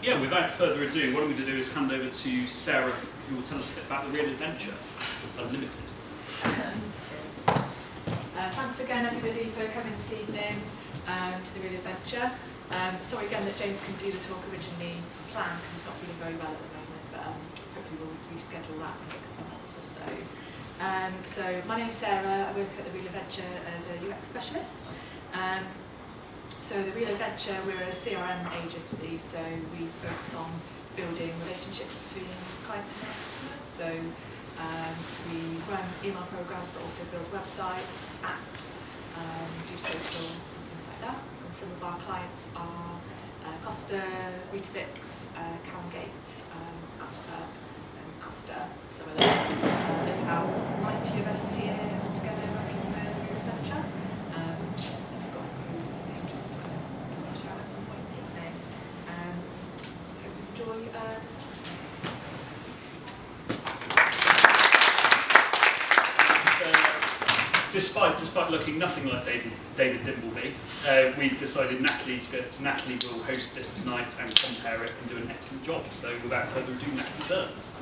yeah, without further ado, what I'm going to do is hand over to Sarah, who will tell us a bit about the Real Adventure Unlimited. Thanks again, everybody, for coming this evening to the Real Adventure. Sorry again that James couldn't do the talk originally planned because he's not feeling very well at the moment, but hopefully we'll reschedule that in a couple of months or so. So my name's Sarah. I work at the Real Adventure as a UX specialist. So the Real Adventure, we're a CRM agency, so we focus on building relationships between clients and customers. So we run email programs, but also build websites, apps, do social and things like that. And some of our clients are Costa, Weetabix, Calgate, Aptopub, and Asda, some of them. There's about 90 of us here altogether working for the Real Adventure. If you've got anything, just give me a shout at some point in the evening. Hope you enjoy this chat. Despite looking nothing like David Dimbleby, we've decided Natalie will host this tonight and compare it and do an excellent job. So without further ado, Natalie Burns.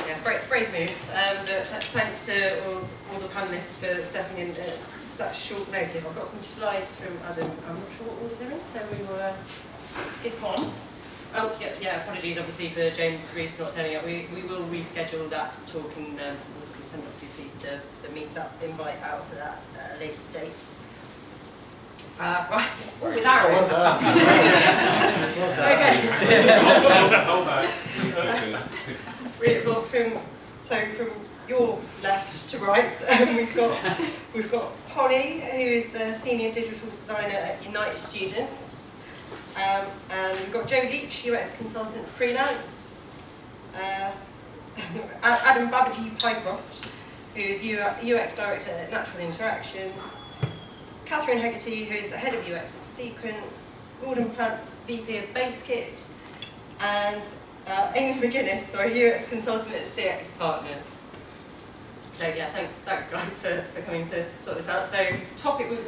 Yeah, brave move. Thanks to all the panellists for stepping in at such short notice. I've got some slides from Adam. I'm not sure what order they're in, so we will skip on. Oh, yeah, apologies obviously for James Rees not turning up. We will reschedule that talk and we'll send obviously the meet-up invite out for that at a later date. Right, with arrows. Well done. Okay. Really, well, from your left to right, we've got Polly, who is the senior digital designer at United Students. And we've got Joe Leach, UX consultant freelance. Adam Babaji-Pycroft, who's UX director at Natural Interaction. Catherine Hegarty, who's the head of UX at Sequence. Gordon Plant, VP of BaseKit. And Amy McGuinness, UX consultant at CX Partners. So yeah, thanks guys for coming to sort this out. So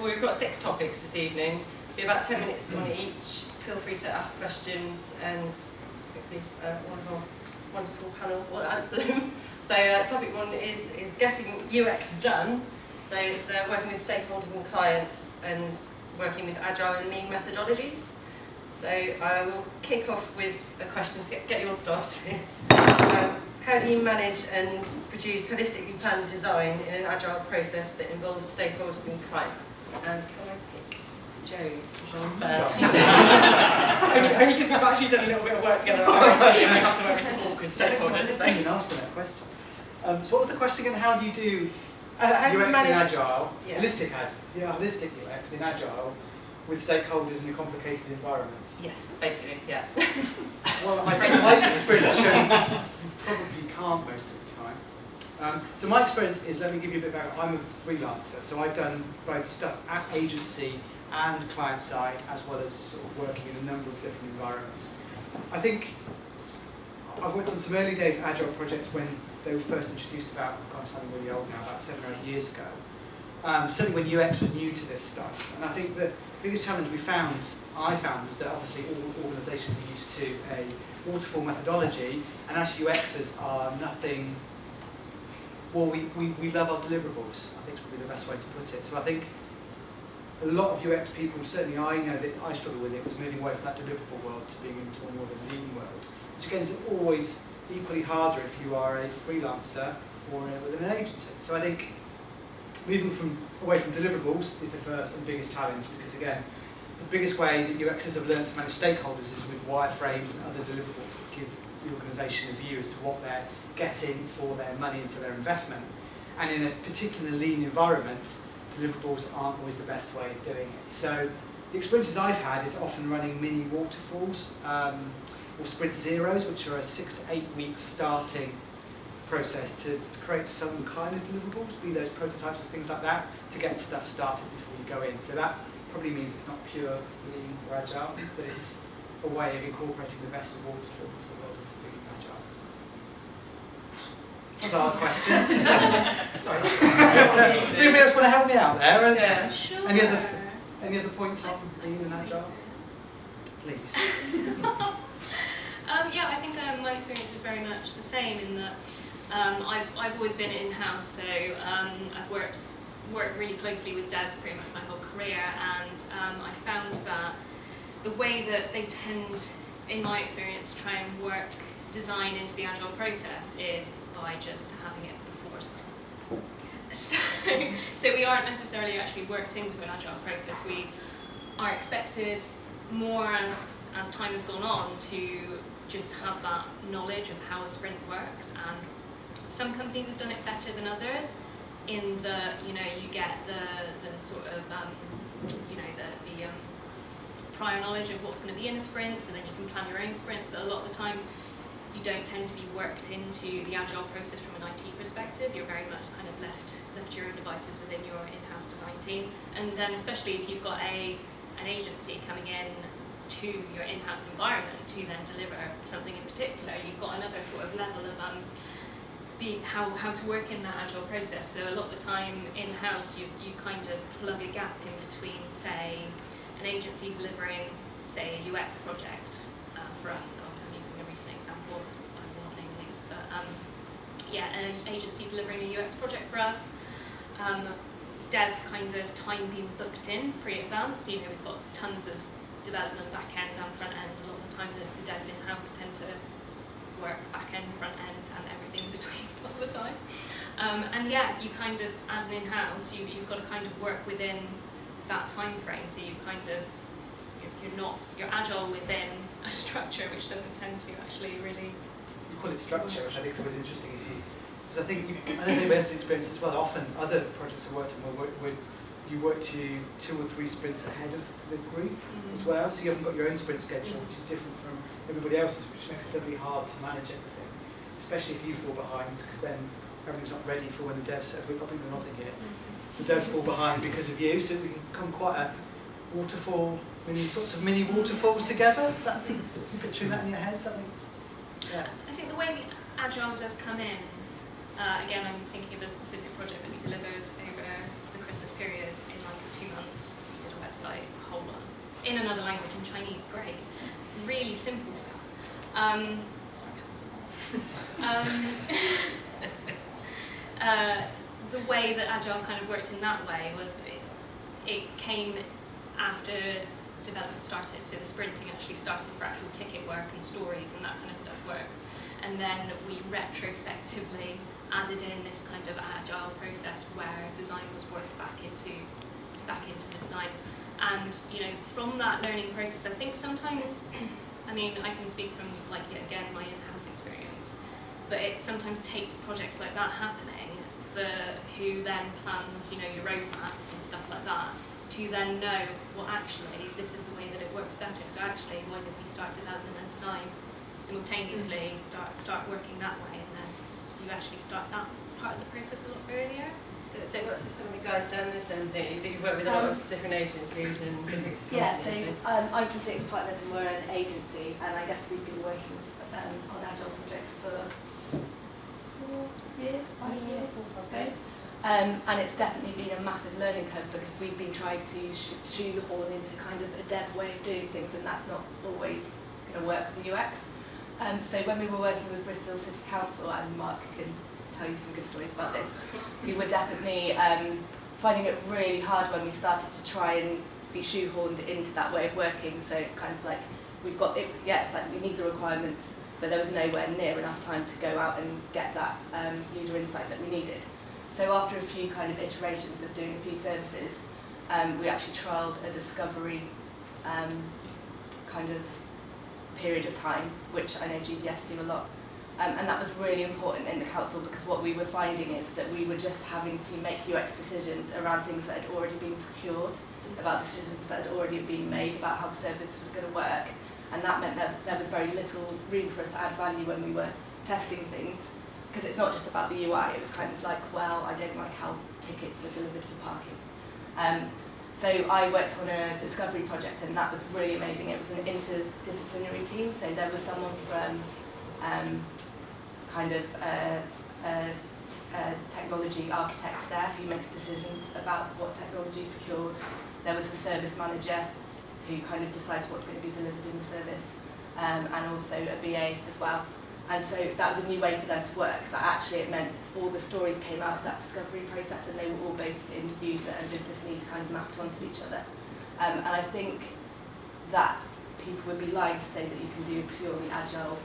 we've got 6 topics this evening. Be about 10 minutes on each. Feel free to ask questions and hopefully one of our wonderful panel will answer them. So topic 1 is getting UX done. So it's working with stakeholders and clients and working with agile and lean methodologies. So I will kick off with a question to get you all started. How do you manage and produce holistically planned design in an agile process that involves stakeholders and clients? And can I pick Joe first? Only because we've actually done a little bit of work together and we have to work with some awkward stakeholders. I didn't ask for that question. So what was the question again? How do you do how do you UX manage in Agile, yeah. holistic UX in Agile with stakeholders in a complicated environment? Yes, basically, yeah. Well, my experience has shown you probably can't most of the time. So my experience is, let me give you a bit of background. I'm a freelancer, so I've done both stuff at agency and client side, as well as sort of working in a number of different environments. I think I've worked on some early days Agile projects when they were first introduced about, I'm sounding really old now, about 7 or 8 years ago. Certainly when UX was new to this stuff. And I think the biggest challenge I found was that obviously all organisations are used to a waterfall methodology, and actually UXers are nothing, well, we love our deliverables, I think is probably the best way to put it. So I think a lot of UX people, certainly I know that I struggle with it, was moving away from that deliverable world to being into a more of a lean world, which again is always equally harder if you are a freelancer or within an agency. So I think moving away from deliverables is the first and biggest challenge, because again, the biggest way that UXers have learned to manage stakeholders is with wireframes and other deliverables that give the organisation a view as to what they're getting for their money and for their investment. And in a particularly lean environment, deliverables aren't always the best way of doing it. So the experiences I've had is often running mini waterfalls or sprint zeros, which are a 6 to 8 week starting process to create some kind of deliverables, be those prototypes and things like that, to get stuff started before you go in. So that probably means it's not pure lean or agile, but it's a way of incorporating the best of waterfall into the world of being agile. That's a hard question. Sorry. Does anybody else want to help me out there? Sure. Any Any other points on being an agile? Please. Yeah, I think my experience is very much the same in that I've always been in-house, so I've worked really closely with devs pretty much my whole career, and I found that the way that they tend, in my experience, to try and work design into the agile process is by just having it before sprints. So we aren't necessarily actually worked into an agile process. We are expected more as time has gone on to just have that knowledge of how a sprint works, and some companies have done it better than others in the, you get the sort of, the prior knowledge of what's going to be in a sprint, so then you can plan your own sprints, but a lot of the time you don't tend to be worked into the agile process from an IT perspective. You're very much kind of left to your own devices within your in-house design team, and then especially if you've got an agency coming in to your in-house environment to then deliver something in particular, you've got another sort of level of how to work in that agile process. So a lot of the time in-house you kind of plug a gap in between, say, an agency delivering, say, a UX project for us. I'm using a recent example, I won't name names, but an agency delivering a UX project for us. Dev kind of time being booked in pre-advance. We've got tons of development back end and front end. A lot of the time the devs in-house tend to work back end, front end, and everything in between all the time. You kind of, as an in-house, you've got to kind of work within that time frame. So you've kind of, you're agile within a structure, which doesn't tend to actually really. You call it structure, which I think is always interesting, because I think I don't know if anybody else has experienced as well. Often other projects I've worked on where you work to 2 or 3 sprints ahead of the group as well, so you haven't got your own sprint schedule, which is different from everybody else's, which makes it doubly hard to manage everything, especially if you fall behind, because then everything's not ready for when the devs say, we're probably not in here. The devs fall behind because of you, so we can become quite a waterfall, sorts of mini waterfalls together. Is that, you picturing that in your head? Something? Yeah. I think the way the agile does come in, again, I'm thinking of a specific project that we delivered over the Christmas period in like 2 months. We did a website, a whole lot, in another language, in Chinese, great. Really simple stuff. The way that agile kind of worked in that way was it came after development started, so the sprinting actually started for actual ticket work and stories and that kind of stuff worked, and then we retrospectively added in this kind of agile process where design was worked back into the design. And from that learning process, I think sometimes, I can speak from my in-house experience, but it sometimes takes projects like that happening for who then plans, your roadmaps and stuff like that, to then know, well, actually, this is the way that it works better. So actually, why did we start development and design simultaneously, start working that way, and then you actually start that part of the process a lot earlier. So what's some of the guys down this end that you've worked with a lot of different agencies and different yeah, so I'm from SWUX Partners and we're an agency, and I guess we've been working on agile projects for 5 years. And it's definitely been a massive learning curve because we've been trying to shoehorn into kind of a dev way of doing things, and that's not always going to work with UX. So when we were working with Bristol City Council, and Mark can tell you some good stories about this, we were definitely finding it really hard when we started to try and be shoehorned into that way of working. So it's kind of like we've got it, it's like we need the requirements, but there was nowhere near enough time to go out and get that user insight that we needed. So after a few kind of iterations of doing a few services, we actually trialled a discovery kind of period of time, which I know GDS do a lot. And that was really important in the council because what we were finding is that we were just having to make UX decisions around things that had already been procured, about decisions that had already been made about how the service was going to work. And that meant that there was very little room for us to add value when we were testing things. Because it's not just about the UI, it was kind of like, well, I don't like how tickets are delivered for parking. So I worked on a discovery project, and that was really amazing. It was an interdisciplinary team, so there was someone from technology architect there who makes decisions about what technology is procured, there was the service manager who kind of decides what's going to be delivered in the service, and also a BA as well. And so that was a new way for them to work, that actually it meant all the stories came out of that discovery process and they were all based in user and business needs kind of mapped onto each other. And I think that people would be lying to say that you can do a purely agile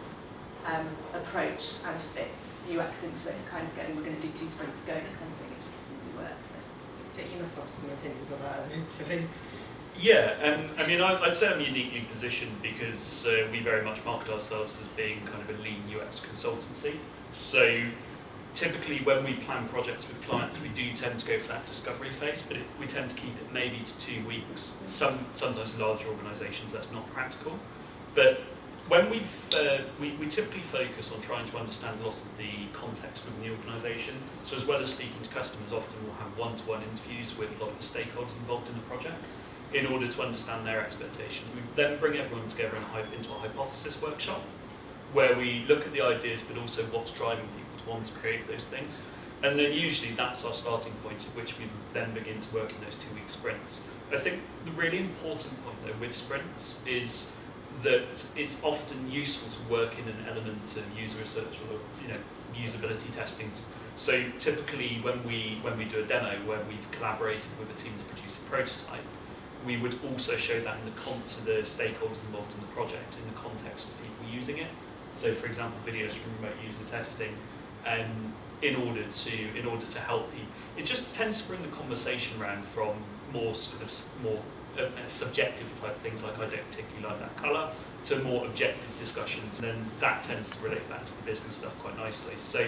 approach and fit UX into it, kind of going, we're going to do 2 sprints, go, kind of thing. It just doesn't really work. So. You must have some opinions on that, actually. Yeah, I mean, I'd say I'm uniquely positioned because we very much market ourselves as being kind of a lean UX consultancy. So typically when we plan projects with clients, we do tend to go for that discovery phase, but we tend to keep it maybe to 2 weeks. Sometimes larger organisations, that's not practical. But when we typically focus on trying to understand a lot of the context within the organisation. So as well as speaking to customers, often we'll have one-to-one interviews with a lot of the stakeholders involved in the project, in order to understand their expectations. We then bring everyone together into a hypothesis workshop, where we look at the ideas, but also what's driving people to want to create those things. And then usually that's our starting point at which we then begin to work in those 2-week sprints. I think the really important point though with sprints is that it's often useful to work in an element of user research or usability testing. So typically when we do a demo where we've collaborated with a team to produce a prototype, we would also show that to the stakeholders involved in the project in the context of people using it. So, for example, videos from remote user testing, in order to help people. It just tends to bring the conversation around from more subjective type things like I don't particularly like that colour to more objective discussions, and then that tends to relate back to the business stuff quite nicely. So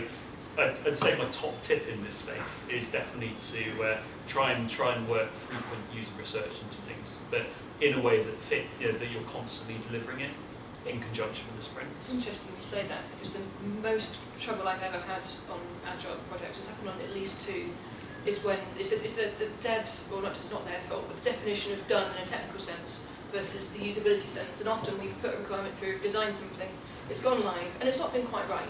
I'd say my top tip in this space is definitely to try and work frequent user research into things, but in a way that that you're constantly delivering it in conjunction with the sprints. It's interesting you say that, because the most trouble I've ever had on agile projects, it's happened on at least 2, is when it's the devs, well not their fault, but the definition of done in a technical sense versus the usability sense. And often we've put a requirement through, designed something, it's gone live, and it's not been quite right.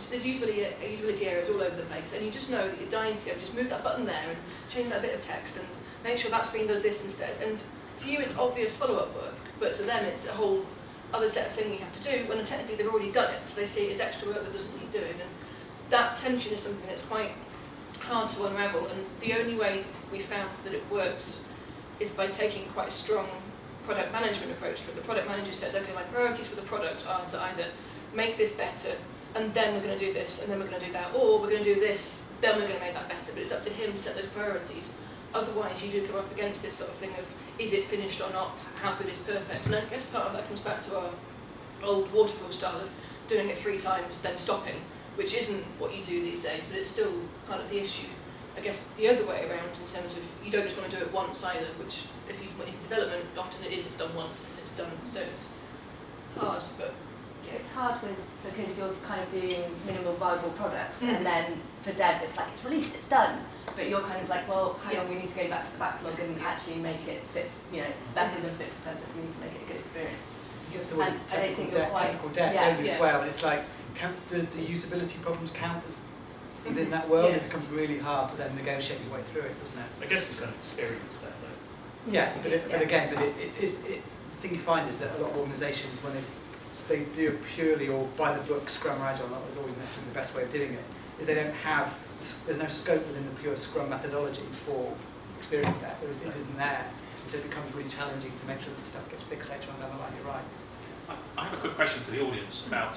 There's usability areas all over the place, and you just know that you're dying to go, just move that button there and change that bit of text and make sure that screen does this instead. And to you it's obvious follow-up work, but to them it's a whole other set of thing you have to do when technically they've already done it, so they see it as extra work that doesn't need doing. And that tension is something that's quite hard to unravel, and the only way we found that it works is by taking quite a strong product management approach to it. The product manager says, okay, my priorities for the product are to either make this better, and then we're going to do this, and then we're going to do that, or we're going to do this, then we're going to make that better. But it's up to him to set those priorities. Otherwise, you do come up against this sort of thing of, is it finished or not? How good is perfect? And I guess part of that comes back to our old waterfall style of doing it 3 times, then stopping, which isn't what you do these days, but it's still part of the issue. I guess the other way around, in terms of you don't just want to do it once either, which if you in development, often it's done once and it's done, so it's hard, but yeah. It's hard because you're kind of doing minimal viable products, and then for dev it's like it's released, it's done, but you're kind of like, well, hang on, we need to go back to the backlog and actually make it fit, better than fit for purpose. We need to make it a good experience. You get the word technical debt, don't you, as well? And it's like, do usability problems count as within that world? It becomes really hard to then negotiate your way through it, doesn't it? I guess it's kind of experience there, though. Yeah, but the thing you find is that a lot of organisations, when they do it purely or by the book, Scrum or Agile, not always necessarily the best way of doing it, is they don't have, there's no scope within the pure Scrum methodology for experience there. It isn't there. And so it becomes really challenging to make sure that stuff gets fixed later on down the line. You're right. I have a quick question for the audience about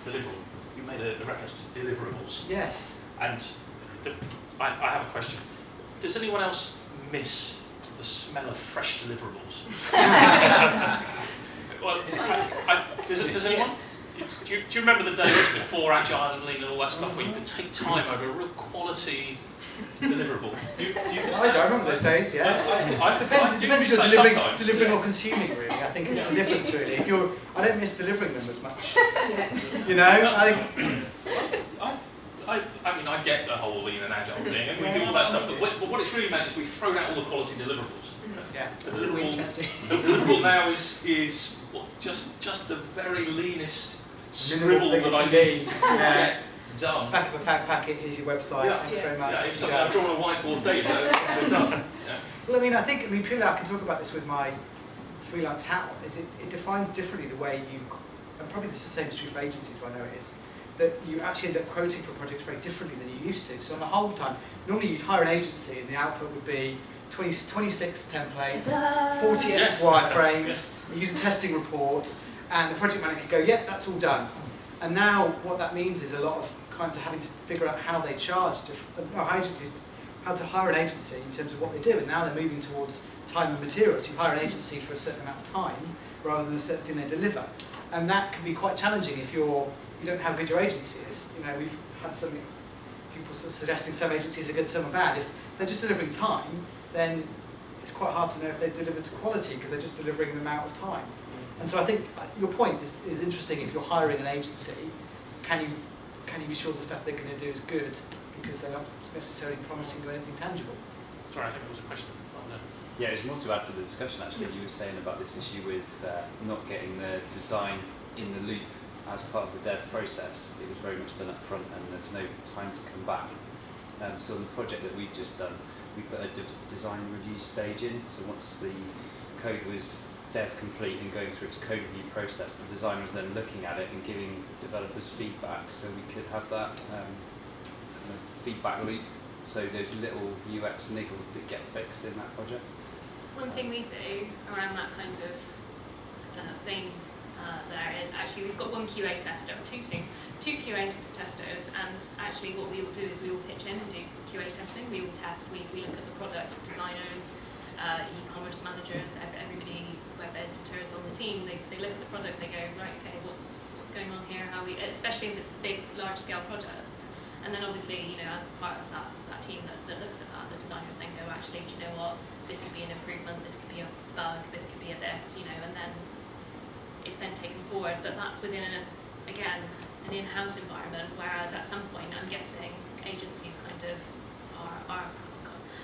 deliverable. You made a reference to deliverables. Yes. And I have a question. Does anyone else miss the smell of fresh deliverables? Well, does anyone? Do you remember the days before Agile and Lean and all that stuff where you could take time over a real quality deliverable? I don't remember those days, yeah. Depends if you're delivering or consuming, really. I think it's the difference, really. I don't miss delivering them as much. I mean, I get the whole Lean and Agile thing, and we do all that stuff, but what it's really meant is we've thrown out all the quality deliverables. Yeah. The deliverable now is just the very leanest scribble that I need to get done. Back of a fact packet, here's your website, thanks very much. Yeah, it's something I've drawn on a whiteboard date, though, we're done. Yeah. Well, I mean, purely I can talk about this with my freelance hat on, is it defines differently the way you, and probably this is the same is true for agencies, but I know it is, that you actually end up quoting for projects very differently than you used to. So on the whole time, normally you'd hire an agency and the output would be 26 templates, 46 wireframes, you use a testing report, and the project manager could go, yeah, that's all done. And now what that means is a lot of clients are having to figure out how they charge, how to hire an agency in terms of what they do, and now they're moving towards time and materials. You hire an agency for a certain amount of time rather than a certain thing they deliver. And that can be quite challenging if you don't know how good your agency is. We've had some people sort of suggesting some agencies are good, some are bad. If they're just delivering time, then it's quite hard to know if they've delivered to quality because they're just delivering the amount of time. And so I think your point is interesting. If you're hiring an agency, can you be sure the stuff they're going to do is good because they're not necessarily promising you anything tangible? Sorry, I think there was a question on there. Yeah, there's more to add to the discussion actually. You were saying about this issue with not getting the design in the loop as part of the dev process. It was very much done up front and there was no time to come back. So on the project that we've just done, we put a design review stage in. So once the code was dev complete and going through its code review process, the designer was then looking at it and giving developers feedback, so we could have that kind of feedback loop. So those little UX niggles that get fixed in that project. One thing we do around that kind of thing there is actually we've got one QA tester, two QA testers, and actually what we will do is we will pitch in and do QA testing. We will test, we look at the product designers, e-commerce managers, everybody, web editors on the team. They look at the product, they go, right, okay, what's going on here? How we, especially if it's a big, large-scale project. And then obviously, as part of that team that looks at that, the designers then go, actually, do you know what? This could be an improvement, this could be a bug, this could be a this, and then it's then taken forward. But that's within, an in-house environment, whereas at some point, I'm guessing agencies kind of are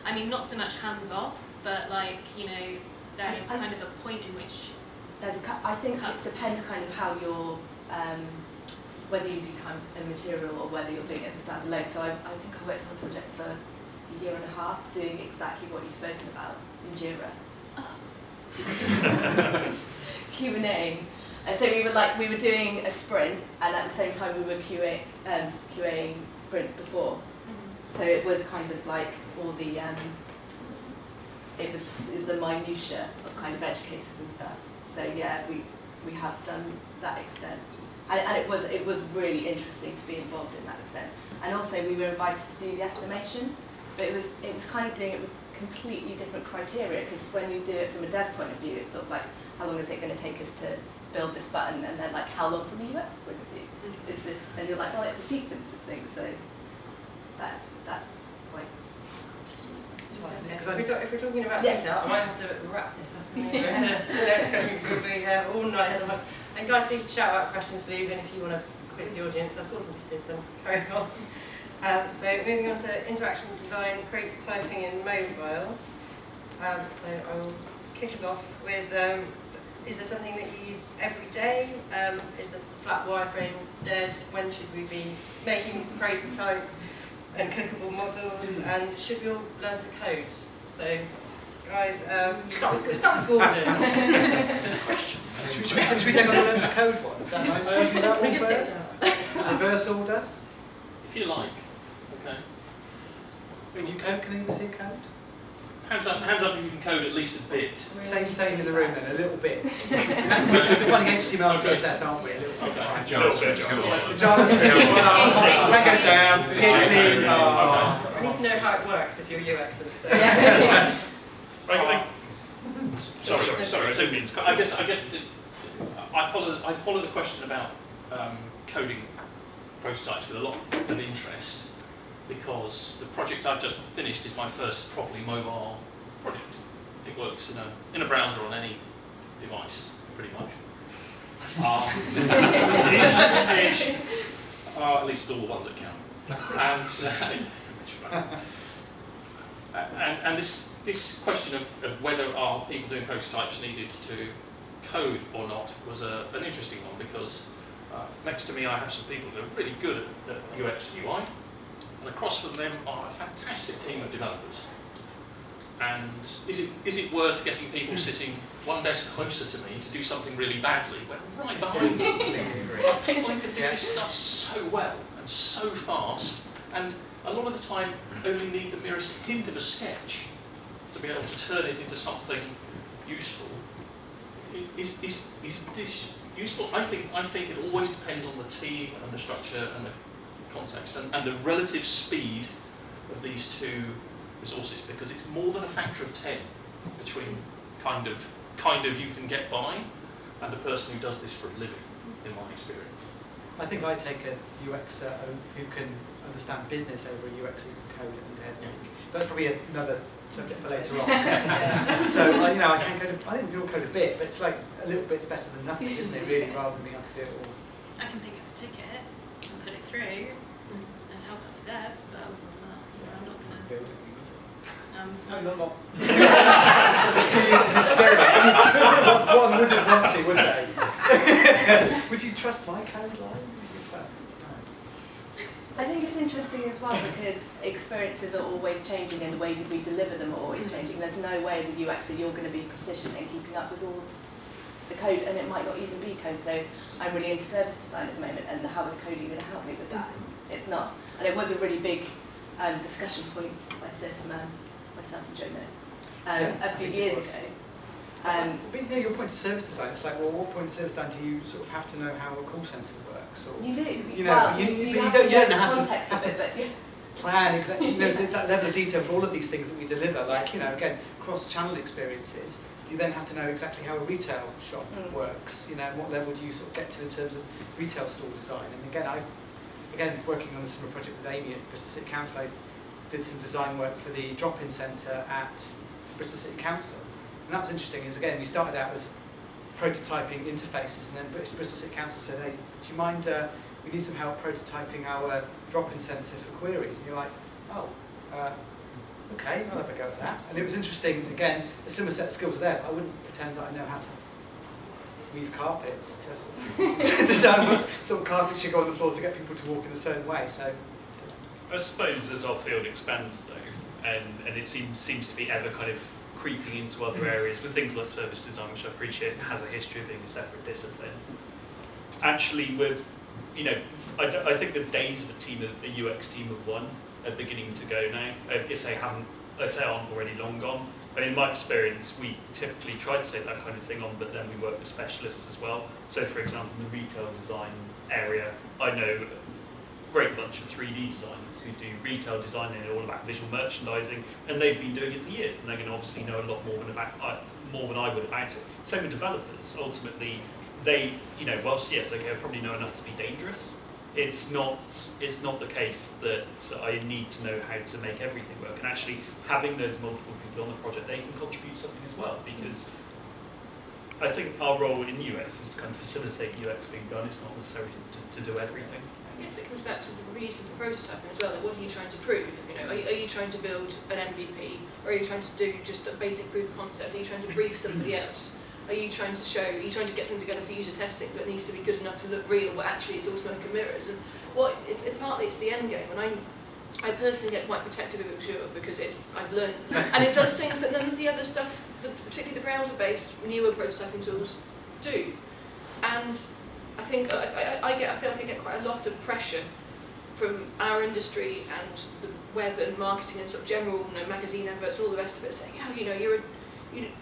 I mean, not so much hands-off, but there is kind of a point in which... I think it depends kind of how you're, whether you do time and material or whether you're doing it as a standalone. So I think I worked on a project for a year and a half doing exactly what you've spoken about in Jira. Q&A. And so we were doing a sprint, and at the same time we were QAing sprints before. Mm-hmm. So it was kind of like all the it was the minutiae of kind of edge cases and stuff. So yeah, we have done that extent, and it was really interesting to be involved in that extent. And also we were invited to do the estimation, but it was kind of doing it with completely different criteria, because when you do it from a dev point of view, it's sort of like, how long is it going to take us to build this button, and then like, how long from a UX point of view is this? And you're like, well, it's a sequence of things, so that's quite. If we're talking about detail, I might have to wrap this up and go to the next question, because we'll be here all night ahead of us. And guys, do shout out questions for these, and if you want to quiz the audience, that's what we did, then carry on. So moving on to interaction design, prototyping in mobile. So I will kick us off with, is there something that you use every day? Is the flat wireframe dead? When should we be making prototype and clickable models? And should we all learn to code? So guys, start with Gordon. Should we take on the learn to code one? Is that right? Should we do that one first? Reverse order? If you like. Okay. Can you code? Can anybody see code? Hands up if you can code at least a bit. Same in the room then, a little bit. We're defining HTML and CSS, aren't we? A little bit. JavaScript. That goes down. PHP. I need to know how it works if you're UXers. Sorry, I didn't mean to. I guess I follow the question about coding prototypes with a lot of interest, because the project I've just finished is my first properly mobile project. It works in a browser on any device, pretty much. At least all the ones that count. And this question of whether are people doing prototypes needed to code or not was an interesting one, because next to me I have some people who are really good at UX and UI, and across from them are a fantastic team of developers. And is it worth getting people sitting one desk closer to me to do something really badly when right behind me? People who can do this stuff so well and so fast, and a lot of the time only need the merest hint of a sketch to be able to turn it into something useful. Is this useful? I think it always depends on the team and the structure and the context and the relative speed of these two resources, because it's more than a factor of 10 between kind of you can get by and a person who does this for a living, in my experience. I think I take a UXer who can understand business over a UXer who can code and that's probably another subject for later on. So I can code. I think we all code a bit, but it's like a little bit's better than nothing, isn't it? Really, rather than being able to do it all. I can pick up a ticket and put it through and help out the devs, but other than that, I'm not going to. Build it. No, not necessarily. One wouldn't want to, would they? Would you trust my code line? Is that? No. I think it's interesting as well because experiences are always changing and the way that we deliver them are always changing. There's no way as a UX that you're going to be proficient in keeping up with all the code, and it might not even be code. So I'm really into service design at the moment, and how is coding going to help me with that? It's not. And it was a really big discussion point I said to myself and Joe a few years ago. But your point of service design, it's like, well, what point of service design do you sort of have to know how a call centre works? Or, You do. You know, well, you you don't have to know know the how to context of it, but yeah. plan exactly. There's that level of detail for all of these things that we deliver. Like, again, cross-channel experiences. Do you then have to know exactly how a retail shop works? What level do you sort of get to in terms of retail store design? And again, working on a similar project with Amy at Bristol City Council, I did some design work for the drop-in centre at Bristol City Council. And that was interesting, is again, we started out as prototyping interfaces, and then Bristol City Council said, hey, do you mind, we need some help prototyping our drop-in centre for queries. And you're like, oh, okay, I'll have a go at that. And it was interesting, again, a similar set of skills are there, but I wouldn't pretend that I know how to weave carpets to design what sort of carpet should go on the floor to get people to walk in a certain way. So, I suppose as our field expands though, and it seems to be ever kind of creeping into other areas with things like service design, which I appreciate has a history of being a separate discipline. Actually, I think the days of a UX team of one are beginning to go now. If they aren't already long gone. I mean, in my experience, we typically try to take that kind of thing on, but then we work with specialists as well. So, for example, in the retail design area, I know a great bunch of 3D designers who do retail design and all about visual merchandising, and they've been doing it for years, and they're going to obviously know a lot more than I would about it. Same with developers. Ultimately, they, whilst yes, okay, I probably know enough to be dangerous, it's not the case that I need to know how to make everything work. And actually, having those multiple people on the project, they can contribute something as well, because I think our role in UX is to kind of facilitate UX being done. It's not necessarily to do everything. I guess it comes back to the reason for prototyping as well. Like, what are you trying to prove? Are you trying to build an MVP, or are you trying to do just a basic proof of concept? Are you trying to brief somebody else? Are you trying to get things together for user testing, so it needs to be good enough to look real, but actually it's all smoke and mirrors? And partly it's the end game. And I personally get quite protective of Azure because I've learned, and it does things that none of the other stuff, particularly the browser-based newer prototyping tools, do. And I think I feel like I get quite a lot of pressure from our industry and the web and marketing and sort of general magazine adverts and all the rest of it, saying, you're a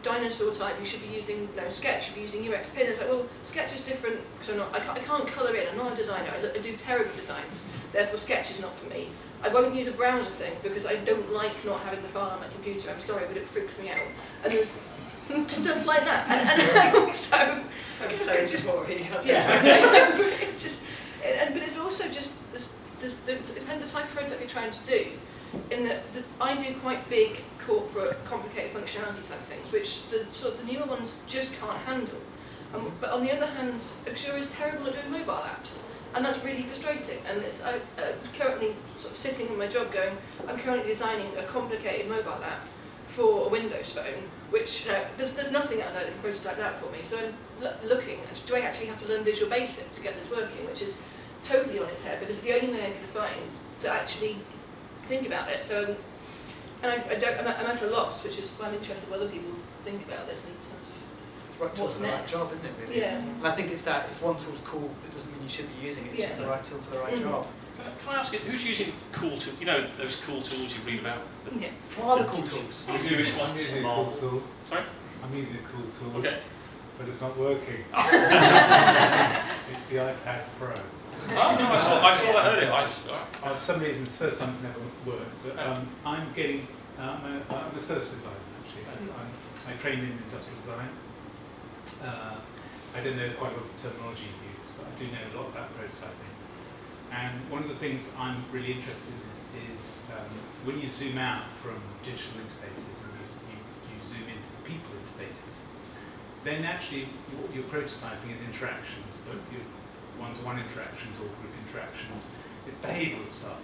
dinosaur type, you should be using Sketch, you should be using UX Pin. It's like, well, Sketch is different because I can't colour in, I'm not a designer, I do terrible designs, therefore Sketch is not for me. I won't use a browser thing because I don't like not having the file on my computer, I'm sorry, but it freaks me out. And there's stuff like that. And also... So just more of it. Yeah. But it's also just, it depends the type of prototype you're trying to do. In that I do quite big, corporate, complicated functionality type things, which the newer ones just can't handle. But on the other hand, Azure is terrible at doing mobile apps, and that's really frustrating. And I'm currently sort of sitting in my job going, I'm currently designing a complicated mobile app for a Windows phone, which there's nothing out there that can prototype that for me. So I'm looking, do I actually have to learn Visual Basic to get this working, which is totally on its head, because it's the only way I can find to actually think about it. So And I'm at a loss, which is why I'm interested what other people think about this in terms of It's right tool what's for the right next. job, isn't it, really? Yeah. And I think it's that if one tool's cool, it doesn't mean you should be using it, it's just Yeah. the right tool for the right Mhm. job. Can I ask you, who's using cool tools? You know those cool tools you read about? Yeah. What are the cool tools? The newish I'm ones? using a cool tool. Sorry? I'm using a cool tool, Okay. but it's not working. It's the iPad Pro. Oh, no, I saw that earlier. For some reason, it's the first time it's never worked. But I'm getting. I'm a service designer actually. I train in industrial design. I don't know quite a lot of the terminology you use, but I do know a lot about prototyping. And one of the things I'm really interested in is when you zoom out from digital interfaces and you zoom into the people interfaces, then actually what you're prototyping is interactions, but your one-to-one interactions or group interactions. It's behavioural stuff.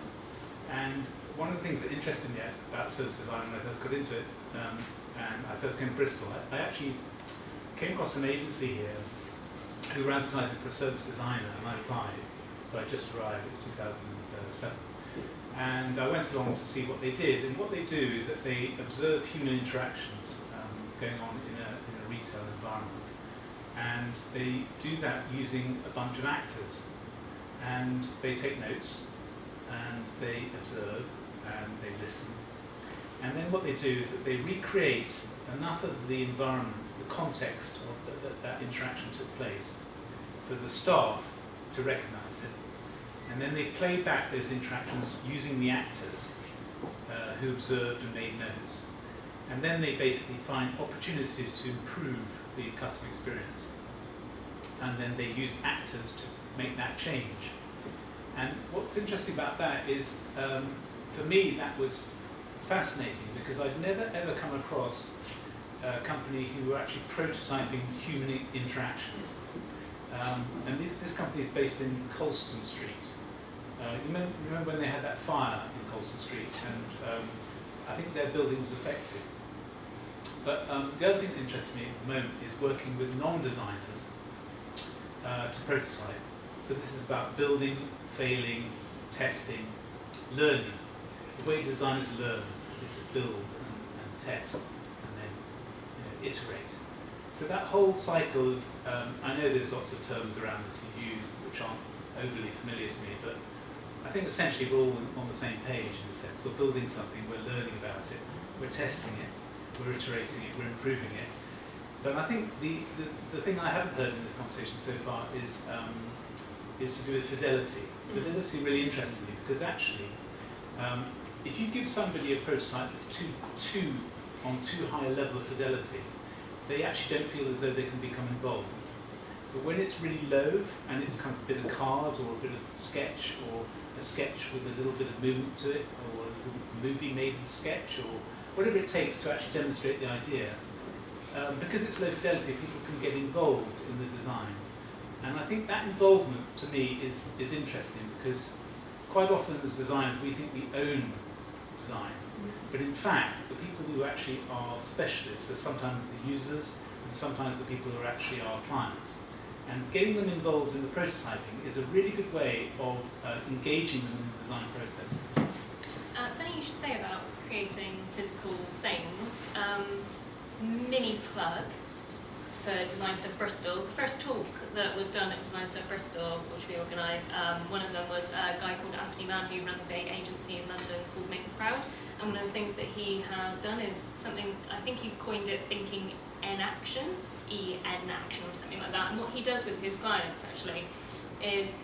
And one of the things that interested me about service design when I first got into it, and I first came to Bristol, I actually came across an agency here who were advertising for a service designer, and I applied. So I just arrived, it's 2007. And I went along to see what they did, and what they do is that they observe human interactions going on in a retail environment. And they do that using a bunch of actors. And they take notes, and they observe, and they listen. And then what they do is that they recreate enough of the environment, the context of that interaction took place, for the staff to recognise it. And then they play back those interactions using the actors who observed and made notes. And then they basically find opportunities to improve the customer experience. And then they use actors to make that change. And what's interesting about that is, for me, that was fascinating because I'd never ever come across a company who were actually prototyping human interactions. And this company is based in Colston Street. You remember when they had that fire in Colston Street, and I think their building was affected. But the other thing that interests me at the moment is working with non-designers to prototype. So this is about building, failing, testing, learning. The way designers learn is to build and test and then iterate. So that whole cycle of, I know there's lots of terms around this you use which aren't overly familiar to me, but I think essentially we're all on the same page in a sense. We're building something, we're learning about it, we're testing it, we're iterating it, we're improving it. But I think the thing I haven't heard in this conversation so far is to do with fidelity. Fidelity really interests me because actually, if you give somebody a prototype that's on too high a level of fidelity, they actually don't feel as though they can become involved. But when it's really low and it's kind of a bit of card or a bit of sketch or a sketch with a little bit of movement to it or a little movie made in sketch or whatever it takes to actually demonstrate the idea, because it's low fidelity, people can get involved in the design. And I think that involvement to me is interesting because quite often as designers we think we own design. But in fact, the people who actually are specialists are sometimes the users and sometimes the people who are actually our clients. And getting them involved in the prototyping is a really good way of engaging them in the design process. Funny you should say about creating physical things. Mini plug for Design Stuff Bristol. The first talk that was done at Design Stuff Bristol, which we organised, one of them was a guy called Anthony Mann who runs an agency in London called Make Us Proud. And one of the things that he has done is something, I think he's coined it thinking in action, E-N action or something like that. And what he does with his clients actually is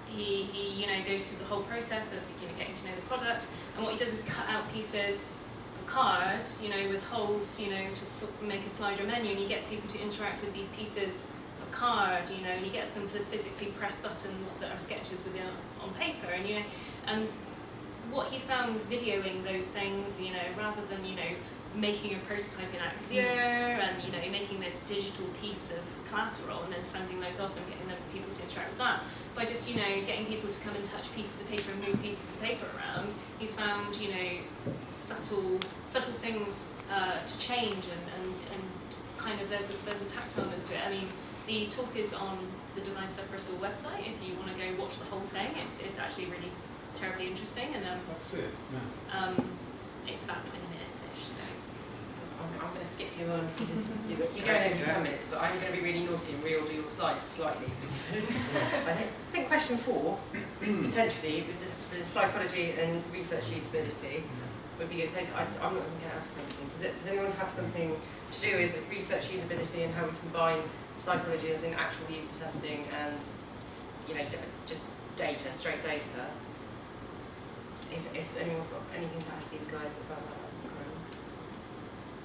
he goes through the whole process of getting to know the product, and what he does is cut out pieces of cards, with holes, to make a slide or menu, and he gets people to interact with these pieces of card, and he gets them to physically press buttons that are sketches within on paper, and what he found videoing those things, rather than making a prototype in Axure and making this digital piece of collateral and then sending those off and getting people to interact with that, by just getting people to come and touch pieces of paper and move pieces of paper around, he's found subtle things to change and kind of there's a tactileness to it. I mean, the talk is on the Design Stuff Bristol website. If you want to go watch the whole thing, it's actually really terribly interesting, and That's it. Yeah. it's about 20 minutes. I'm going to skip you on because you're going over 10 minutes, but I'm going to be really naughty and reorder your slides slightly. I think question 4, potentially, with the psychology and research usability, would be good. I'm not going to get asked anything. Does anyone have something to do with research usability and how we combine psychology as in actual user testing and, you know, just data, straight data? If anyone's got anything to ask these guys about that.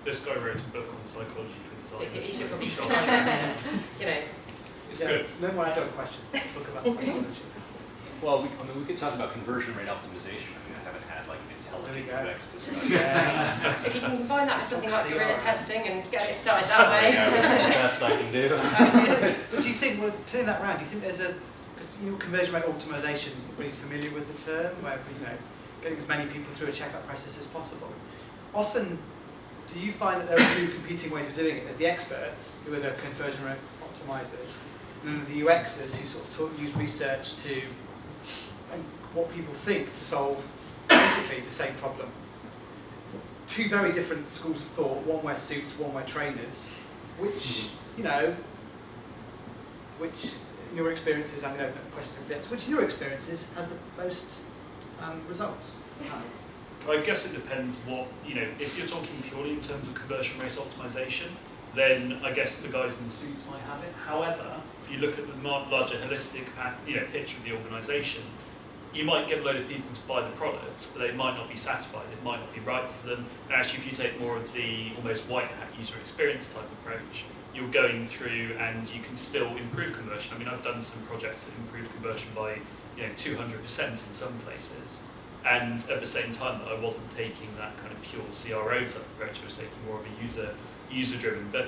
This guy wrote a book on psychology for design. He should probably Sure. try, you know. It's good. No more adult questions, but talk about psychology. Well, we could talk about conversion rate optimization. I mean, I haven't had like an intelligent There we go. UX discussion. If you can combine that with something like guerrilla testing and get it started that way. That's the best I can do. But do you think, well, turning that around, do you think there's a, because conversion rate optimization, everybody's familiar with the term, where, getting as many people through a checkout process as possible. Often, do you find that there are two competing ways of doing it? There's the experts, who are the conversion rate optimizers, and the UXers, who sort of use research to, and what people think, to solve basically the same problem. Two very different schools of thought, one where suits, one where trainers, which, which in your experiences, I know the question of depth, which in your experiences has the most results? I guess it depends what, if you're talking purely in terms of conversion rate optimization, then I guess the guys in the suits might have it. However, if you look at the larger holistic picture of the organisation, you might get a load of people to buy the product, but they might not be satisfied, it might not be right for them. And actually, if you take more of the almost white hat user experience type approach, you're going through and you can still improve conversion. I mean, I've done some projects that improve conversion by 200% in some places. And at the same time, I wasn't taking that kind of pure CRO type approach. I was taking more of a user-driven. But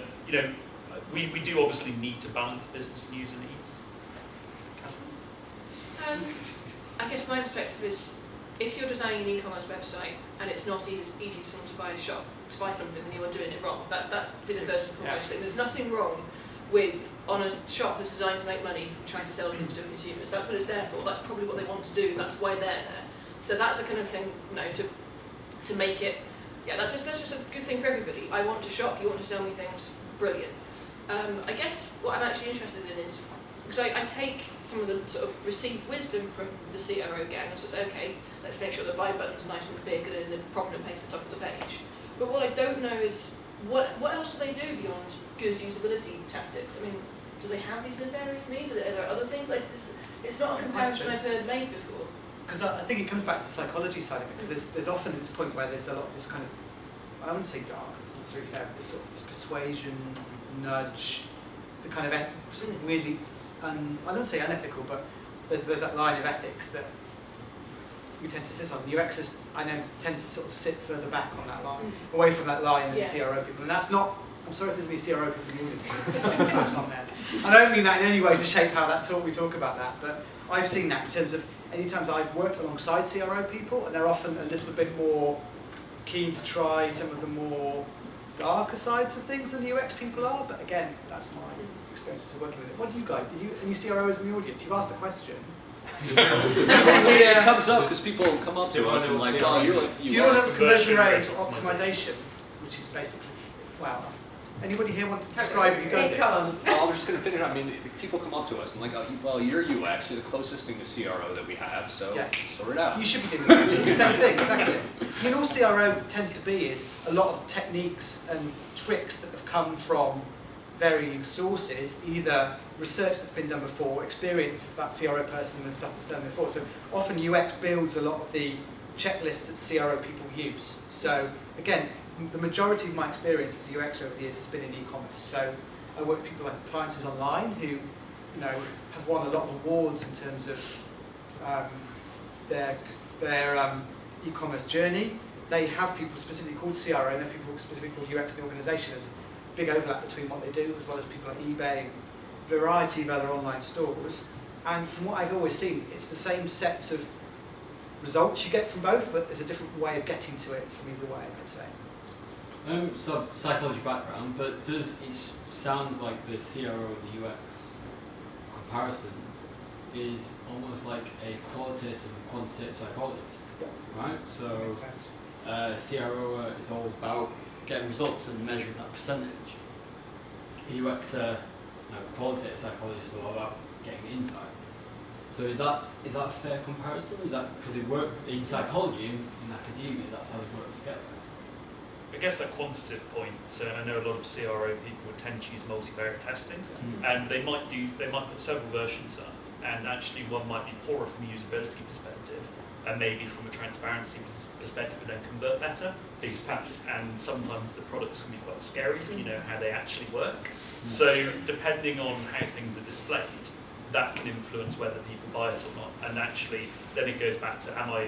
we do obviously need to balance business and user needs. I guess my perspective is, if you're designing an e-commerce website and it's not easy for someone to buy something, then you are doing it wrong. That's the first and foremost thing. There's nothing wrong with on a shop that's designed to make money from trying to sell things to consumers. That's what it's there for. That's probably what they want to do. That's why they're there. So that's a kind of thing, to make it. Yeah, that's just a good thing for everybody. I want to shop. You want to sell me things. Brilliant. I guess what I'm actually interested in is, because I take some of the sort of received wisdom from the CRO gang, and so it's okay, let's make sure the buy button's nice and big and in the problem paste at the top of the page. But what I don't know is, what else do they do beyond good usability tactics? I mean, do they have these nefarious means? Are there other things? It's not a comparison I've heard made before. Because I think it comes back to the psychology side of it, because there's often this point where there's a lot of this kind of, I wouldn't say dark, that's not necessarily fair, but this sort of this persuasion, nudge, the kind of sort of weirdly, I don't say unethical, but there's that line of ethics that we tend to sit on. UXers, I know, tend to sort of sit further back on that line, away from that line than CRO people, and that's not, I'm sorry if there's any CRO people in the audience. I don't mean that in any way to shape how we talk about that, but I've seen that in terms of any times I've worked alongside CRO people, and they're often a little bit more keen to try some of the more darker sides of things than the UX people are, but again, that's my experiences of working with it. What do you guys, any CROs in the audience? You've asked a question. It comes up because people come up to us and like, oh, do you know what conversion rate optimization, which is basically, wow. Anybody here want to describe who does it? Well, I was just going to finish. I mean, people come up to us and like, oh, well, you're UX, you're the closest thing to CRO that we have, so sort it out. You should be doing the same. It's the same thing, exactly. I mean, all CRO tends to be is a lot of techniques and tricks that have come from varying sources, either research that's been done before, experience of that CRO person and stuff that's done before. So often UX builds a lot of the checklist that CRO people use. So again, the majority of my experience as a UX over the years has been in e-commerce. So I work with people like Appliances Online who, have won a lot of awards in terms of their e-commerce journey. They have people specifically called CRO and they have people specifically called UX in the organisation. There's a big overlap between what they do as well as people like eBay and a variety of other online stores. And from what I've always seen, it's the same sets of results you get from both, but there's a different way of getting to it from either way, I'd say. So psychology background, but it sounds like the CRO and the UX comparison is almost like a qualitative and quantitative psychologist, right? So CRO is all about getting results and measuring that percentage. UX qualitative psychologists are all about getting insight. So is that a fair comparison? Is that because it worked in psychology in academia? That's how they work together. I guess that quantitative point, I know a lot of CRO people would tend to use multivariate testing, and they might put several versions up, and actually one might be poorer from a usability perspective, and maybe from a transparency perspective, but then convert better, because perhaps, and sometimes the products can be quite scary if you know how they actually work. So depending on how things are displayed, that can influence whether people buy it or not, and actually then it goes back to, am I,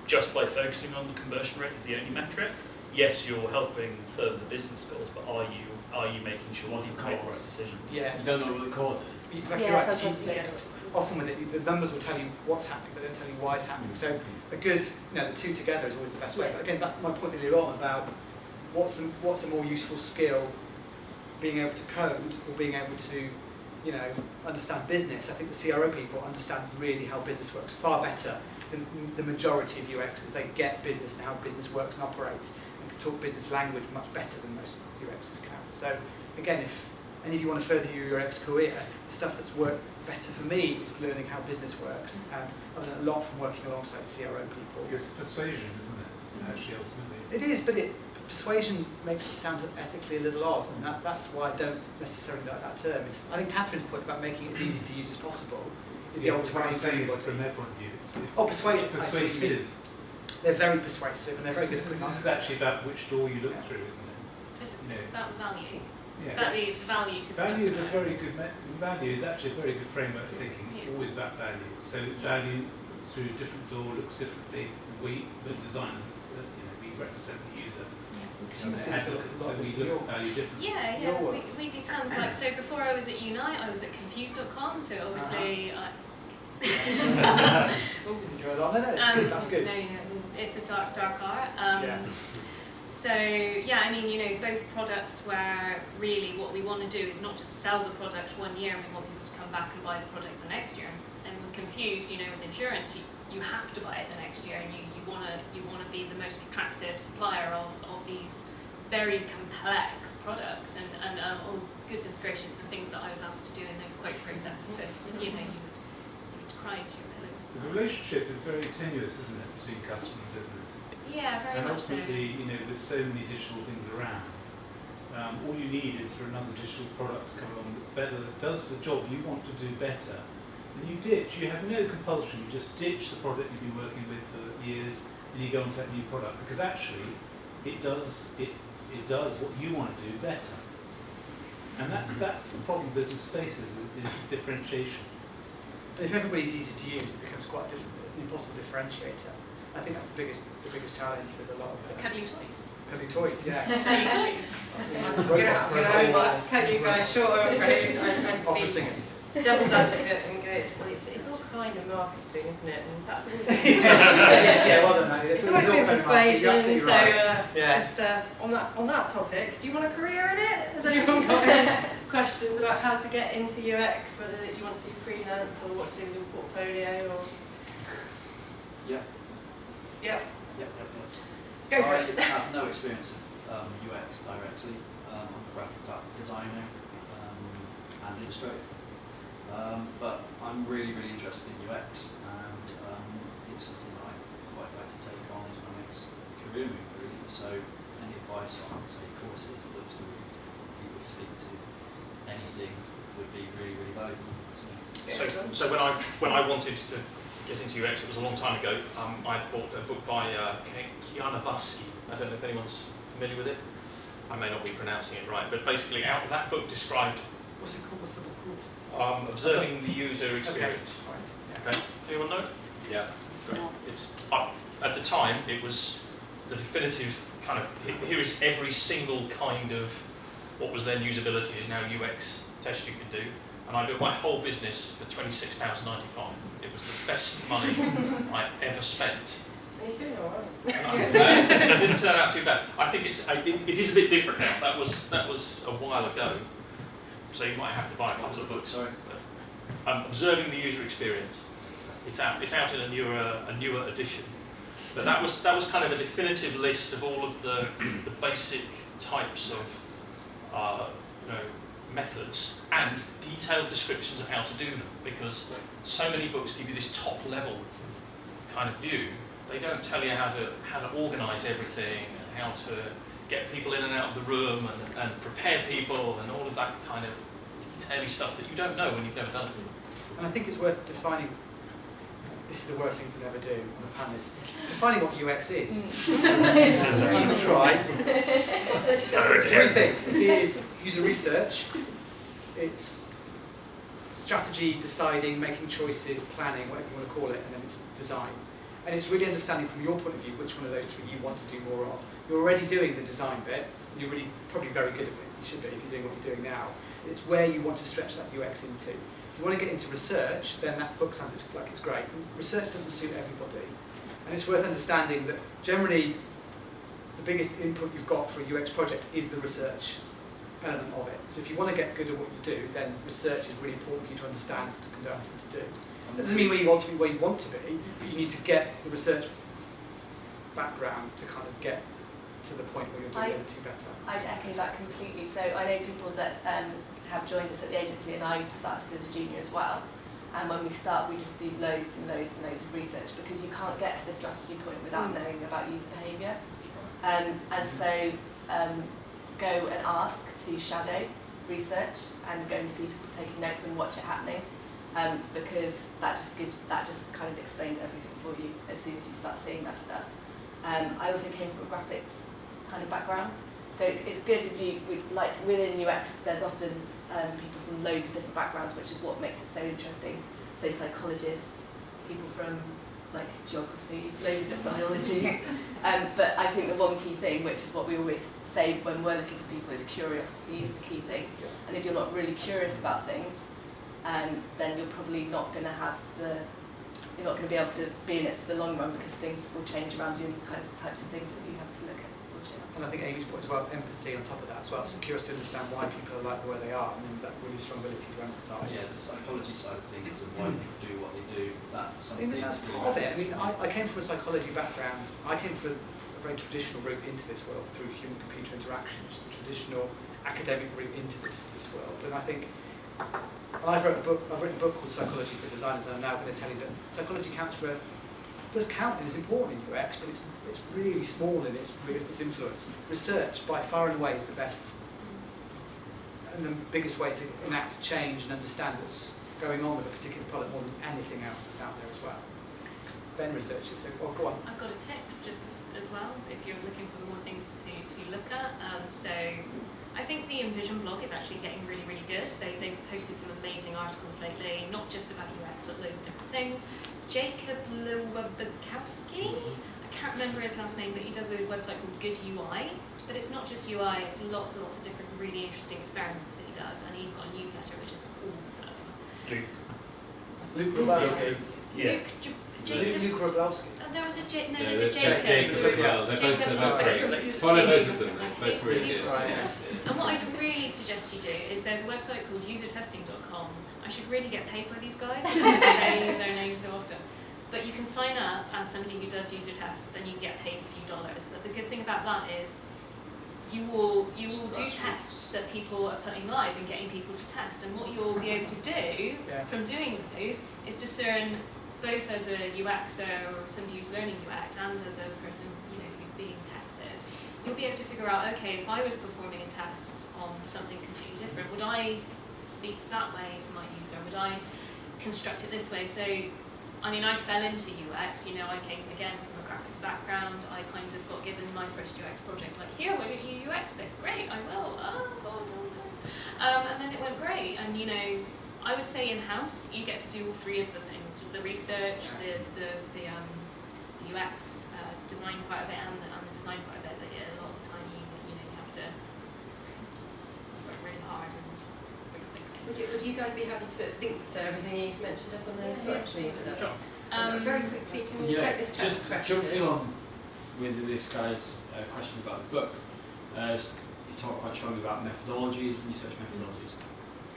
just by focusing on the conversion rate as the only metric? Yes, you're helping further the business goals, but are you making sure What's you the make the right cause? decisions? Yeah. You don't know what the cause is. Exactly Yeah, right. sometimes So you don't. often with it, the numbers will tell you what's happening, but they don't tell you why it's happening. So a good, the two together is always the best way. But again, back to my point earlier on about what's a more useful skill, being able to code or being able to, understand business. I think the CRO people understand really how business works far better than the majority of UXs. They get business and how business works and operates, and can talk business language much better than most UXs can. So again, if any of you want to further your UX career, the stuff that's worked better for me is learning how business works, and I've learned a lot from working alongside CRO people. It's persuasion, isn't it? Actually, ultimately. It is, but persuasion makes it sound ethically a little odd, and that's why I don't necessarily like that term. I think Catherine's point about making it as easy to use as possible is the ultimate what I'm aim for saying is, everybody. from their point of view, it's Persuasion. I see. persuasive. They're very persuasive, and they're very good at This putting is actually about which door you look through, isn't it? It's about value. It's Yeah. about the value to the Value is a customer. very good value is actually a very good framework of thinking. It's Yeah. always about value. So value through a different door looks differently. We, the designers, we represent the user. You must have looked at So lots we of look your- at value differently. Yeah, Your yeah. work. We do tons. Like, so before I was at Unite, I was at confused.com. So obviously, Enjoy that. No, it's good. That's good. No, it's a dark art. Yeah. So yeah, I mean, both products where really what we want to do is not just sell the product 1 year, and we want people to come back and buy the product the next year. And when confused, with insurance, you have to buy it the next year, and you want to be the most attractive supplier of these very complex products. And oh goodness gracious, the things that I was asked to do in those quote processes, you would cry to your pillows. The relationship is very tenuous, isn't it, between customer and business? Yeah, very And much so. ultimately, with so many digital things around, all you need is for another digital product to come along that's better, that does the job you want to do better. And you ditch. You have no compulsion. You just ditch the product you've been working with for years, and you go on to that new product, because actually, it does what you want to do better. And that's the problem business faces is differentiation. And if everybody's easy to use, it becomes quite an impossible differentiator. I think that's the biggest challenge with a lot of Cuddly toys. cuddly toys. Yeah. Cuddly toys. Cut you guys short, I'm afraid. Opera I'd be singers. devil's advocate and go, it's all kind of marketing, isn't it? And that's all. Yes, well done, Andy. It's all always been kind of marketing. You're persuasion. absolutely So right. Yeah. just on that topic, do you want a career in it? Has anyone got any questions about how to get into UX? Whether you want to do freelance or what to do with your portfolio or? Yeah. Yeah. Yep. Go for it. I have no experience of UX directly. I'm a graphic designer and illustrator. But I'm really interested in UX, and it's something that I'd quite like to take on as my next career move, really. So any advice on, say, courses, books to read, people to speak to, anything would be really valuable to me. So when I wanted to get into UX, it was a long time ago. I bought a book by Kiana Vasi. I don't know if anyone's familiar with it. I may not be pronouncing it right, but basically that book described What's it called? What's the book called? observing the user experience. Right. Okay. Anyone know it? Yeah. Great. It's at the time it was the definitive kind of here is every single kind of what was then usability is now UX test you can do. And I built my whole business for £26.95. It was the best money I ever spent. And he's doing all right. It didn't turn out too bad. I think it is a bit different now. That was a while ago. So you might have to buy a couple of books. Sorry. Observing the user experience. It's out in a newer edition. But that was kind of a definitive list of all of the basic types of methods and detailed descriptions of how to do them, because so many books give you this top level kind of view. They don't tell you how to organise everything and how to get people in and out of the room and prepare people and all of that kind of detaily stuff that you don't know when you've never done it before. And I think it's worth defining. This is the worst thing you can ever do on the panelist. Defining what UX is. I'm going to try. It's three things. It is user research. It's strategy, deciding, making choices, planning, whatever you want to call it, and then it's design. And it's really understanding from your point of view which one of those three you want to do more of. You're already doing the design bit, and you're really probably very good at it. You should be if you're doing what you're doing now. It's where you want to stretch that UX into. If you want to get into research, then that book sounds like it's great. Research doesn't suit everybody. And it's worth understanding that generally the biggest input you've got for a UX project is the research element of it. So if you want to get good at what you do, then research is really important for you to understand, to conduct, and to do. That doesn't mean where you want to be where you want to be, but you need to get the research background to kind of get to the point where you're doing it better. I'd echo that completely. So I know people that have joined us at the agency, and I started as a junior as well. And when we start, we just do loads and loads and loads of research, because you can't get to the strategy point without knowing about user behaviour. And so go and ask to shadow research and go and see people taking notes and watch it happening, because that just kind of explains everything for you as soon as you start seeing that stuff. I also came from a graphics kind of background, so it's good if you, like within UX, there's often people from loads of different backgrounds, which is what makes it so interesting. So psychologists, people from like geography, loads of different biology. But I think the one key thing, which is what we always say when we're looking for people, is curiosity is the key thing. And if you're not really curious about things, then you're probably not going to have you're not going to be able to be in it for the long run, because things will change around you and the kind of types of things that you have to look at will change. And I think Amy's point as well, empathy on top of that as well. So curious to understand why people are like the way they are, and then that really strong ability to empathise. Yeah, the psychology side of things and why people do what they do, that's something that's part of it. I mean, I came from a psychology background. I came from a very traditional route into this world through human-computer interactions, the traditional academic route into this world. And I think I've written a book called Psychology for Designers, and I'm now going to tell you that psychology does count and is important in UX, but it's really small in its influence. Research, by far and away, is the best and the biggest way to enact change and understand what's going on with a particular product more than anything else that's out there as well. Ben researches, so go on. I've got a tip just as well, if you're looking for more things to look at. So I think the Envision blog is actually getting really, really good. They've posted some amazing articles lately, not just about UX, but loads of different things. Jacob Lewabikowski, I can't remember his last name, but he does a website called Good UI. But it's not just UI, it's lots and lots of different really interesting experiments that he does, and he's got a newsletter which is awesome. Luke Grabowski. Yeah. Jacob. Luke Grabowski. There was a Jacob. There's Jacob as well. They're both great. Follow both of them. They're both really good. And what I'd really suggest you do is there's a website called usertesting.com. I should really get paid by these guys because I say their name so often. But you can sign up as somebody who does user tests and you can get paid a few dollars. But the good thing about that is you will do tests that people are putting live and getting people to test. And what you'll be able to do from doing those is discern, both as a UXer or somebody who's learning UX and as a person who's being tested. You'll be able to figure out, okay, if I was performing a test on something completely different, would I speak that way to my user? Would I construct it this way? So, I mean, I fell into UX, I came again from a graphics background. I kind of got given my first UX project, like, here, why don't you UX this? Great, I will. Oh, God, no. And then it went great. And, I would say in-house, you get to do all three of the things, the research, the UX design part of it and the design part of it, but a lot of the time you have to work really hard and really quickly. Would you guys be happy to put links to everything you've mentioned up on the SWUX newsletter? Sure. Very quickly, can we take this chat just question? jumping on with this guy's question about the books. You talk quite strongly about methodologies, research methodologies.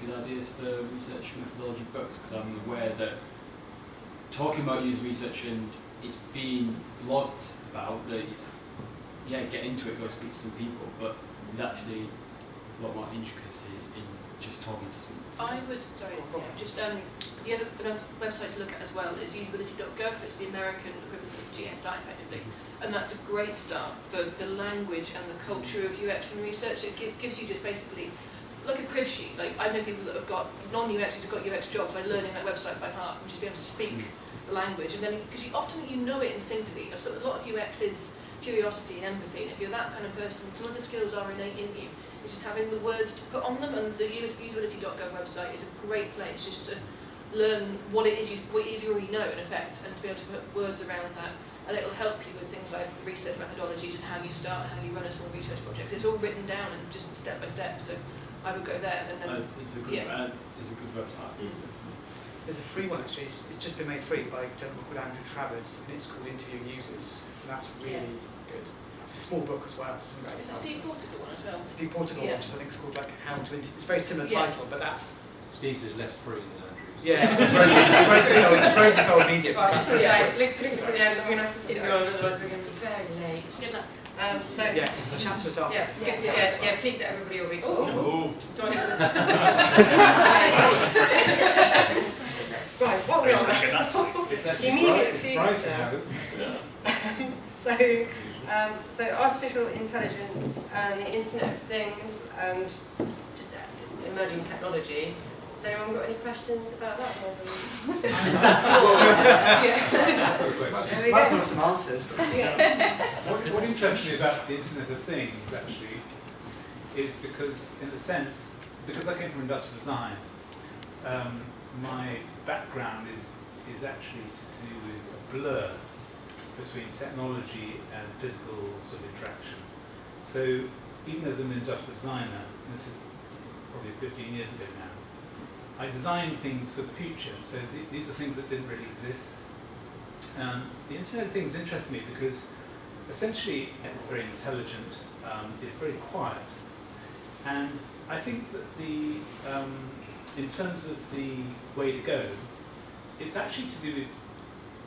Good ideas for research methodology books, because I'm aware that talking about user research and it's been blogged about that it's, yeah, get into it, go speak to some people, but there's actually a lot more intricacies in just talking to some. I would, sorry, yeah, just the other website to look at as well is usability.gov. It's the American equivalent of GSI effectively, and that's a great start for the language and the culture of UX and research. It gives you just basically like a crib sheet. Like I know people that have got non-UXers who've got UX jobs by learning that website by heart and just be able to speak the language, and then because often you know it instinctively. So a lot of UX is curiosity and empathy, and if you're that kind of person, some of the skills are innate in you. It's just having the words to put on them, and the usability.gov website is a great place just to learn what it is you already know in effect, and to be able to put words around that, and it'll help you with things like research methodologies and how you start and how you run a small research project. It's all written down and just step by step, so I would go there. And then it's a good website. There's a free one actually. It's just been made free by a gentleman called Andrew Travers, and it's called Interviewing Users, and that's really good. It's a small book as well. It's a Steve Portigal one as well. Steve Portigal one, which I think is called like How to Interview. It's a very similar title, but that's. Steve's is less free than Andrew's. Yeah, it's Rosenfeld Media. Guys, links to the end. I'm going to have to skip you on, otherwise we're going to be very late. Good luck. So yes, chat to us after. Yeah, please let everybody all be. Right, what are we on? It's actually Immediate it's brighter now, isn't it? So artificial intelligence and the Internet of Things and just emerging technology. Has anyone got any questions about that? Might have some answers. But what interests me about the Internet of Things actually is because, in a sense, because I came from industrial design, my background is actually to do with a blur between technology and physical sort of interaction. So even as an industrial designer, and this is probably 15 years ago now, I designed things for the future. So these are things that didn't really exist. The Internet of Things interests me because essentially it's very intelligent, it's very quiet, and I think that in terms of the way to go, it's actually to do with,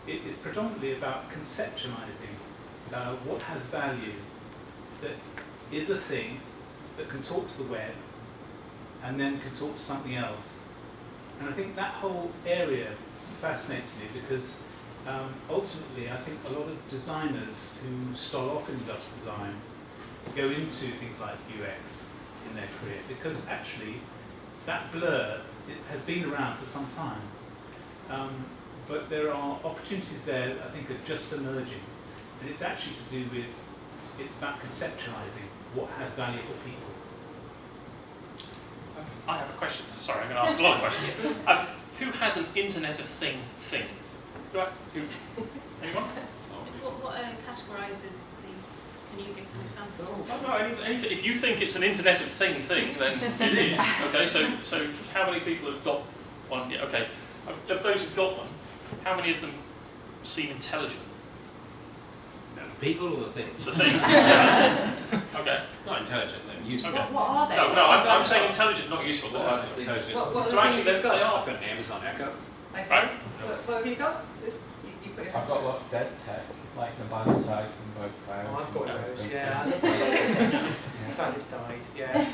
it's predominantly about conceptualizing what has value, that is a thing that can talk to the web and then can talk to something else. And I think that whole area fascinates me because ultimately I think a lot of designers who start off in industrial design go into things like UX in their career because actually that blur has been around for some time. But there are opportunities there that I think are just emerging. And it's actually to do with, it's about conceptualizing what has value for people. I have a question. Sorry, I'm going to ask a lot of questions. Who has an Internet of Thing thing? Anyone? What are categorised as these? Can you give some examples? No, if you think it's an Internet of Thing, then it is. Okay, so how many people have got one? Yeah, okay. Of those who've got one, how many of them seem intelligent? The people or the things? The thing. Okay. Not intelligent, they're useful. Okay. What are they? No, I'm saying intelligent, not useful. What are they? Intelligent. So actually, they are. I've got an Amazon Echo. Okay. Right? What have you got? You put your I've got a lot of dead tech, like the bus type and web cloud. Oh, I've got those, yeah. I love Silas died, yeah.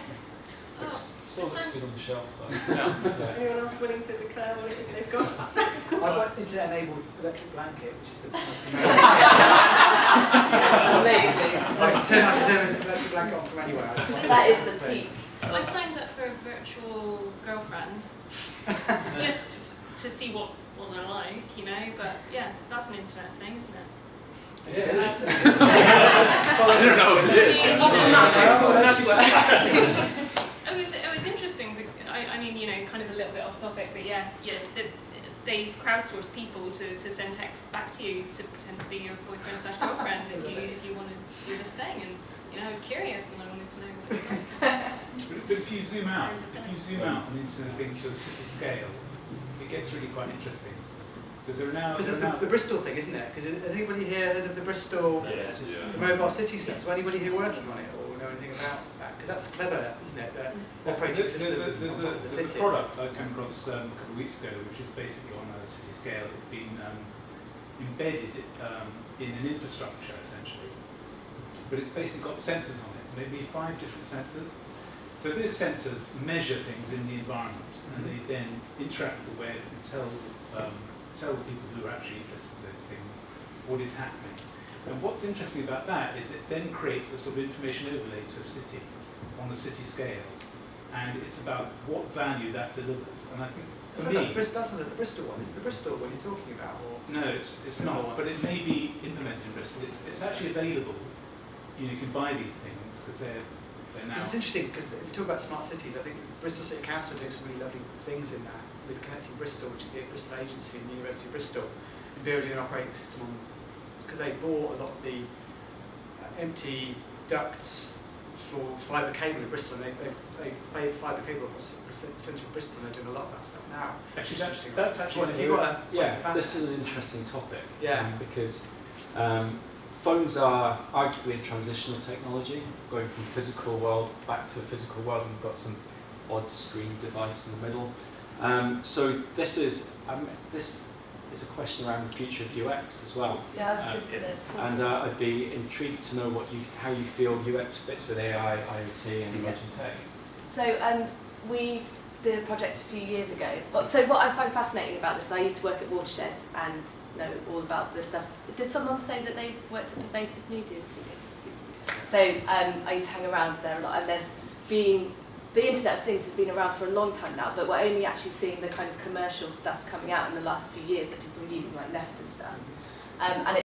Still looks good on the shelf though. Yeah. Anyone else willing to declare what it is they've got? I've got internet-enabled electric blanket, which is the most amazing. I can turn an electric blanket on from anywhere. That is the peak. I signed up for a virtual girlfriend just to see what they're like, you know, but yeah, that's an internet thing, isn't it? It was interesting. I mean, you know, kind of a little bit off topic, but yeah, they crowdsource people to send texts back to you to pretend to be your boyfriend/girlfriend if you want to do this thing, and you know, I was curious and I wanted to know what it's like. But if you zoom out on the Internet of Things to a city scale, it gets really quite interesting. Because there are now. Because there's the Bristol thing, isn't there? Because has anybody here heard of the Bristol mobile city stuff? Is anybody here working on it or know anything about that? Because that's clever, isn't it? The operating system there's on top of the city. a product I came across a couple of weeks ago, which is basically on a city scale. It's been embedded in an infrastructure essentially, but it's basically got sensors on it, maybe 5 different sensors. So these sensors measure things in the environment, and they then interact with the web and tell people who are actually interested in those things what is happening. And what's interesting about that is it then creates a sort of information overlay to a city on a city scale, and it's about what value that delivers. And I think for me, that's not the Bristol one. Is it the Bristol one you're talking about? Or? No, it's not. But it may be implemented in Bristol. It's actually available. You can buy these things because they're now. It's interesting because if you talk about smart cities, I think Bristol City Council are doing some really lovely things in that with Connecting Bristol, which is the Bristol agency in the University of Bristol, and building an operating system on, because they bought a lot of the empty ducts for fibre cable in Bristol, and they paid fibre cable across central Bristol, and they're doing a lot of that stuff now. Actually, that's actually this is an interesting topic. Yeah. Because phones are arguably a transitional technology, going from physical world back to a physical world, and we've got some odd screen device in the middle. So this is a question around the future of UX as well. Yeah, I was just going to talk. And I'd be intrigued to know how you feel UX fits with AI, IoT, and emerging tech. So we did a project a few years ago. So what I find fascinating about this, I used to work at Watershed and know all about this stuff. Did someone say that they worked at Pervasive Media Studio? So I used to hang around there a lot, and the Internet of Things has been around for a long time now, but we're only actually seeing the kind of commercial stuff coming out in the last few years that people are using, like Nest and stuff. And